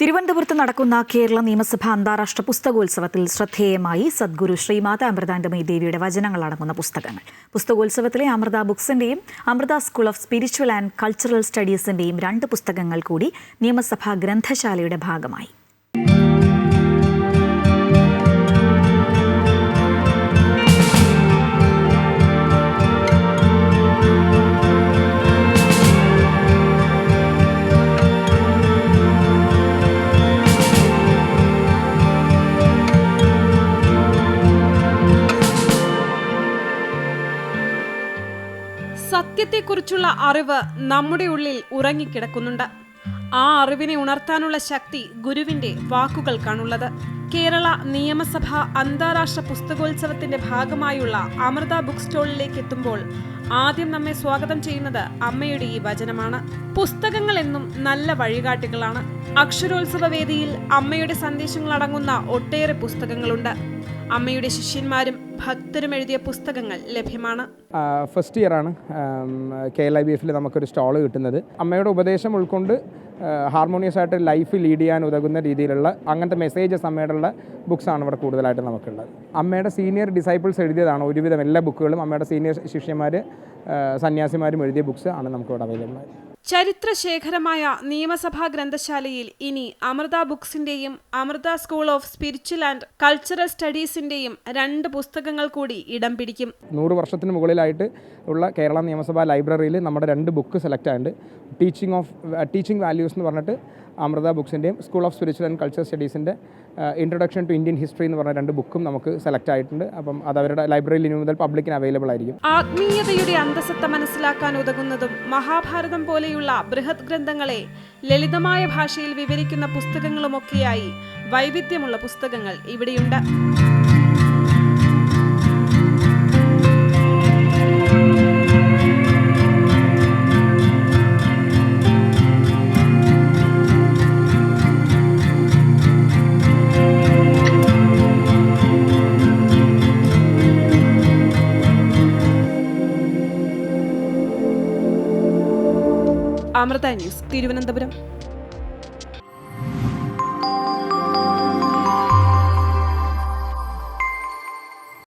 തിരുവനന്തപുരത്ത് നടക്കുന്ന കേരള നിയമസഭ അന്താരാഷ്ട്ര പുസ്തകോത്സവത്തിൽ ശ്രദ്ധേയമായി സദ്ഗുരു ശ്രീമാത അമൃതാനന്ദമയി ദേവിയുടെ വചനങ്ങളടങ്ങുന്ന പുസ്തകങ്ങൾ. പുസ്തകോത്സവത്തിലെ അമൃത ബുക്സിന്റെയും Amrita school of spiritual and cultural സ്റ്റഡീസിന്റെയും 2 പുസ്തകങ്ങൾ കൂടി നിയമസഭാ ഗ്രന്ഥശാലയുടെ ഭാഗമായി. സത്യത്തെക്കുറിച്ചുള്ള അറിവ് നമ്മുടെ ഉള്ളിൽ ഉറങ്ങിക്കിടക്കുന്നുണ്ട്. ആ അറിവിനെ ഉണർത്താനുള്ള ശക്തി ഗുരുവിന്റെ വാക്കുകൾക്കാണുള്ളത്. കേരള നിയമസഭ അന്താരാഷ്ട്ര പുസ്തകോത്സവത്തിന്റെ ഭാഗമായുള്ള അമൃത ബുക്ക് സ്റ്റോളിലേക്ക് എത്തുമ്പോൾ ആദ്യം നമ്മെ സ്വാഗതം ചെയ്യുന്നത് അമ്മയുടെ ഈ വചനമാണ്. പുസ്തകങ്ങൾ എന്നും നല്ല വഴികാട്ടികളാണ്. അക്ഷരോത്സവ വേദിയിൽ അമ്മയുടെ സന്ദേശങ്ങൾ അടങ്ങുന്ന ഒട്ടേറെ പുസ്തകങ്ങളുണ്ട്. അമ്മയുടെ ശിഷ്യന്മാരും ഭക്തരും എഴുതിയ പുസ്തകങ്ങൾ ലഭ്യമാണ്. ഫസ്റ്റ് ഇയറാണ് KLIBF നമുക്കൊരു സ്റ്റാൾ കിട്ടുന്നത്. അമ്മയുടെ ഉപദേശം ഉൾക്കൊണ്ട് ഹാർമോണിയസ് ആയിട്ട് ലൈഫ് ലീഡ് ചെയ്യാൻ ഉതകുന്ന രീതിയിലുള്ള അങ്ങനത്തെ മെസ്സേജസ് അമ്മയുടെ ബുക്സാണ് ഇവിടെ കൂടുതലായിട്ട് നമുക്കുള്ളത്. അമ്മയുടെ സീനിയർ ഡിസൈപ്പിൾസ് എഴുതിയതാണ് ഒരുവിധം എല്ലാ ബുക്കുകളും. അമ്മയുടെ സീനിയർ ശിഷ്യന്മാർ സന്യാസിമാരും എഴുതിയ ബുക്സ് ആണ് നമുക്കിവിടെ അവൈലബിൾ ആയത്. ചരിത്രശേഖരമായ നിയമസഭാ ഗ്രന്ഥശാലയിൽ ഇനി അമൃത ബുക്സിന്റെയും Amrita school of spiritual and cultural സ്റ്റഡീസിന്റെയും 2 പുസ്തകങ്ങൾ കൂടി ഇടം പിടിക്കും. 100 വർഷത്തിന് മുകളിലായിട്ട് ഉള്ള കേരള നിയമസഭാ ലൈബ്രറിയിൽ നമ്മുടെ 2 ബുക്ക് സെലക്ട് ആയിട്ടുണ്ട്. ടീച്ചിങ് വാല്യൂസ് എന്ന് പറഞ്ഞിട്ട് അമൃത ബുക്സിൻ്റെയും school of spiritual and cultural സ്റ്റഡീസിൻ്റെ ഇൻട്രൊഡക്ഷൻ ടു ഇന്ത്യൻ ഹിസ്റ്ററി എന്ന് പറഞ്ഞ 2 ബുക്കും നമുക്ക് സെലക്ട് ആയിട്ടുണ്ട്. അപ്പം അത് അവരുടെ ലൈബ്രറിയിൽ ഇനി മുതൽ പബ്ലിക്കിന് അവൈലബിൾ ആയിരിക്കും. ആത്മീയതയുടെ അന്തസത്ത മനസ്സിലാക്കാൻ ഉതകുന്നതും മഹാഭാരതം പോലെയുള്ള ബൃഹത് ഗ്രന്ഥങ്ങളെ ലളിതമായ ഭാഷയിൽ വിവരിക്കുന്ന പുസ്തകങ്ങളുമൊക്കെയായി വൈവിധ്യമുള്ള പുസ്തകങ്ങൾ ഇവിടെയുണ്ട്. അമൃത ന്യൂസ്, തിരുവനന്തപുരം.